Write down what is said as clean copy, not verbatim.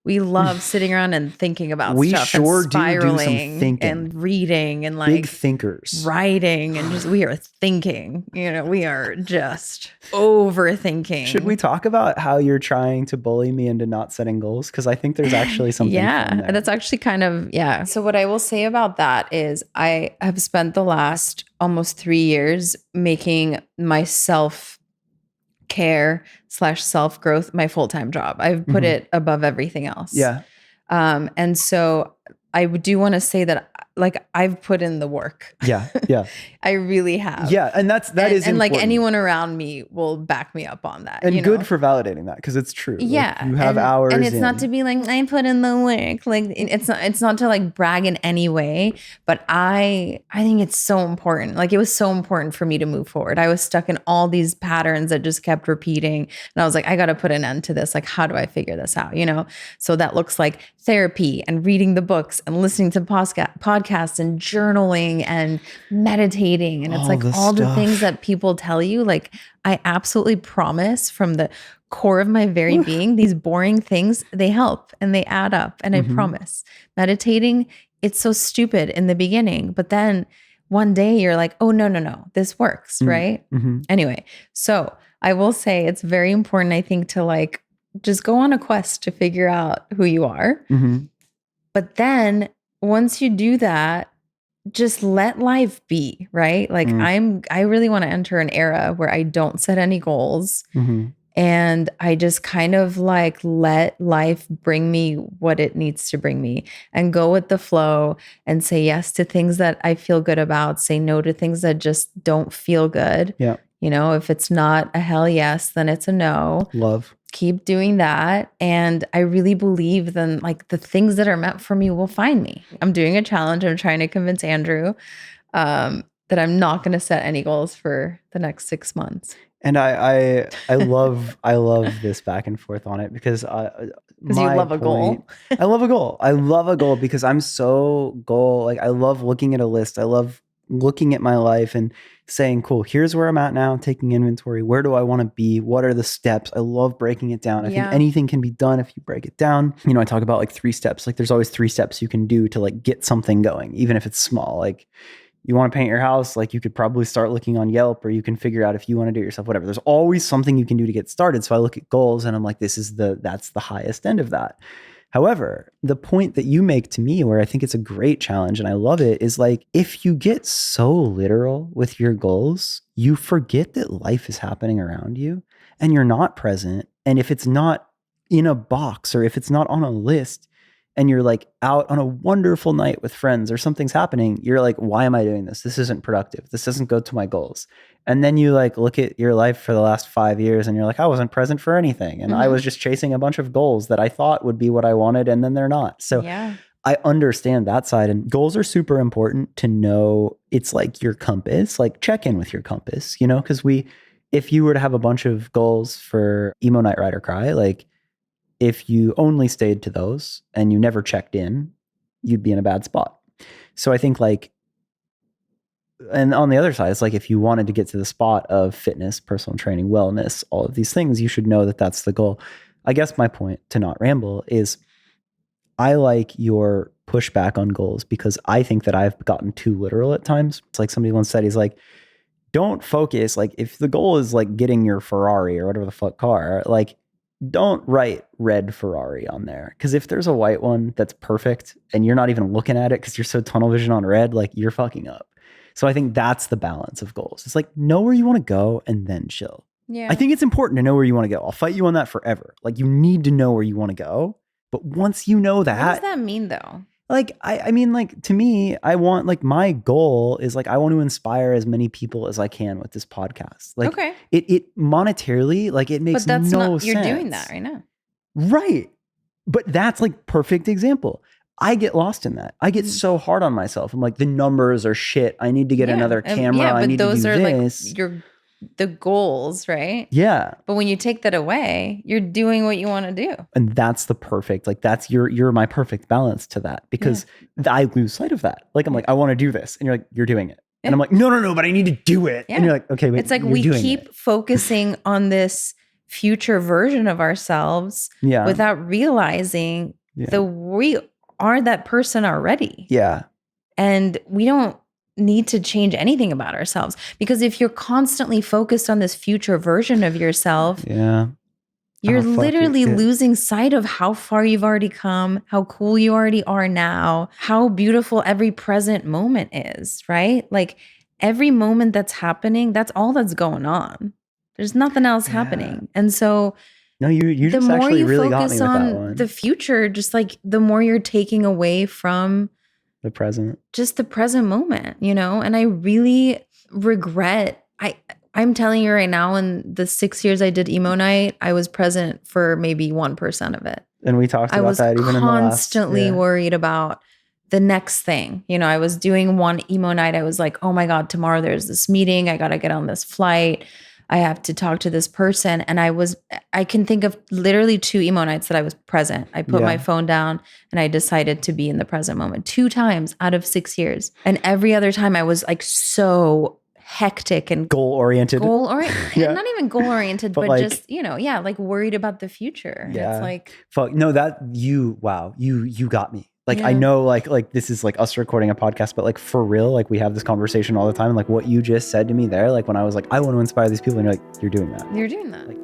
We love sitting around and thinking about We stuff sure and do some spiraling thinking. and reading and like Big thinkers. writing and just we are thinking, we are just overthinking. Should we talk about how you're trying to bully me into not setting goals? Because I think there's actually something fun there. That's actually kind of, So what I will say about that is I have spent the last almost 3 years making my self-care / self-growth my full-time job. I've put it above everything else. Yeah. And so I do want to say that like I've put in the work. Yeah. Yeah. I really have. Yeah. And that is and important. like anyone around me will back me up on that. And good for validating that because it's true. Yeah. Like, you have hours. And it's not to be like, I put in the work. Like it's not to like brag in any way, but I think it's so important. Like it was so important for me to move forward. I was stuck in all these patterns that just kept repeating. And I was like, I got to put an end to this. Like, how do I figure this out? So that looks like therapy and reading the books and listening to podcasts and journaling and meditating. And it's like all the things that people tell you, like I absolutely promise from the core of my very being, these boring things, they help and they add up. And I promise meditating, it's so stupid in the beginning, but then one day you're like, oh, no, this works. Right. Anyway, so I will say it's very important, I think, to like, just go on a quest to figure out who you are. But then once you do that, just let life be, right? Like I really want to enter an era where I don't set any goals and I just kind of like let life bring me what it needs to bring me and go with the flow and say yes to things that I feel good about, say no to things that just don't feel good. Yeah. If it's not a hell yes, then it's a no. Love. Keep doing that. And I really believe then like the things that are meant for me will find me. I'm doing a challenge. I'm trying to convince Andrew that I'm not going to set any goals for the next 6 months. And I love this back and forth on it because you love a goal. I love a goal. I love a goal because I'm so goal. Like I love looking at a list. I love looking at my life and saying, cool, here's where I'm at now, taking inventory. Where do I want to be? What are the steps? I love breaking it down. I think anything can be done if you break it down. I talk about like 3 steps. Like there's always 3 steps you can do to like get something going, even if it's small. Like you want to paint your house, like you could probably start looking on Yelp, or you can figure out if you want to do it yourself, whatever. There's always something you can do to get started. So I look at goals and I'm like, that's the highest end of that. However, the point that you make to me where I think it's a great challenge and I love it is like, if you get so literal with your goals, you forget that life is happening around you and you're not present. And if it's not in a box or if it's not on a list and you're like out on a wonderful night with friends or something's happening, you're like, why am I doing this? This isn't productive. This doesn't go to my goals. And then you like look at your life for the last 5 years and you're like, I wasn't present for anything. And I was just chasing a bunch of goals that I thought would be what I wanted. And then they're not. So I understand that side, and goals are super important to know. It's like your compass, like check in with your compass, because if you were to have a bunch of goals for EmoNite Ride or Cry, like if you only stayed to those and you never checked in, you'd be in a bad spot. So I think like, and on the other side, it's like if you wanted to get to the spot of fitness, personal training, wellness, all of these things, you should know that that's the goal. I guess my point, to not ramble, is I like your pushback on goals because I think that I've gotten too literal at times. It's like somebody once said, he's like, don't focus. Like if the goal is like getting your Ferrari or whatever the fuck car, like don't write red Ferrari on there. Because if there's a white one that's perfect and you're not even looking at it because you're so tunnel vision on red, like you're fucking up. So I think that's the balance of goals. It's like, know where you want to go and then chill. Yeah. I think it's important to know where you want to go. I'll fight you on that forever. Like you need to know where you want to go. But once you know that. What does that mean though? Like, I mean, like to me, I want like my goal is like, I want to inspire as many people as I can with this podcast. Like it monetarily, like it makes no sense. You're doing that right now. Right. But that's like perfect example. I get lost in that. I get so hard on myself. I'm like, the numbers are shit. I need to get another camera. I need to do this. Like the goals, right? Yeah. But when you take that away, you're doing what you want to do. And that's the perfect, like that's you're my perfect balance to that because I lose sight of that. Like, I'm like, I want to do this. And you're like, you're doing it. Yeah. And I'm like, no, but I need to do it. Yeah. And you're like, okay, wait, it's like we keep focusing on this future version of ourselves Yeah. without realizing that we are that person already. Yeah. And we don't need to change anything about ourselves, because if you're constantly focused on this future version of yourself, you're literally losing sight of how far you've already come, how cool you already are now, how beautiful every present moment is, right? Like every moment that's happening, that's all that's going on. There's nothing else happening. And so no, you the just more actually you really got focus me with that on one. the future, just like the more you're taking away from the present, just the present moment, you know? And I really regret, I'm telling you right now, in the 6 years I did EmoNite, I was present for maybe 1% of it. And we talked about that even in the last. I was constantly worried about the next thing. You know, I was doing one EmoNite. I was like, oh my God, tomorrow there's this meeting. I got to get on this flight. I have to talk to this person. And I can think of literally 2 EmoNites that I was present. I put my phone down and I decided to be in the present moment 2 times out of 6 years. And every other time I was like so hectic and goal-oriented. And not even goal-oriented, but like, just, you know, like worried about the future. Yeah. It's like, fuck, no, that you got me. Like, I know like this is like us recording a podcast, but like for real, like we have this conversation all the time. And like what you just said to me there, like when I was like, I want to inspire these people, and you're like, you're doing that. You're doing that. Like,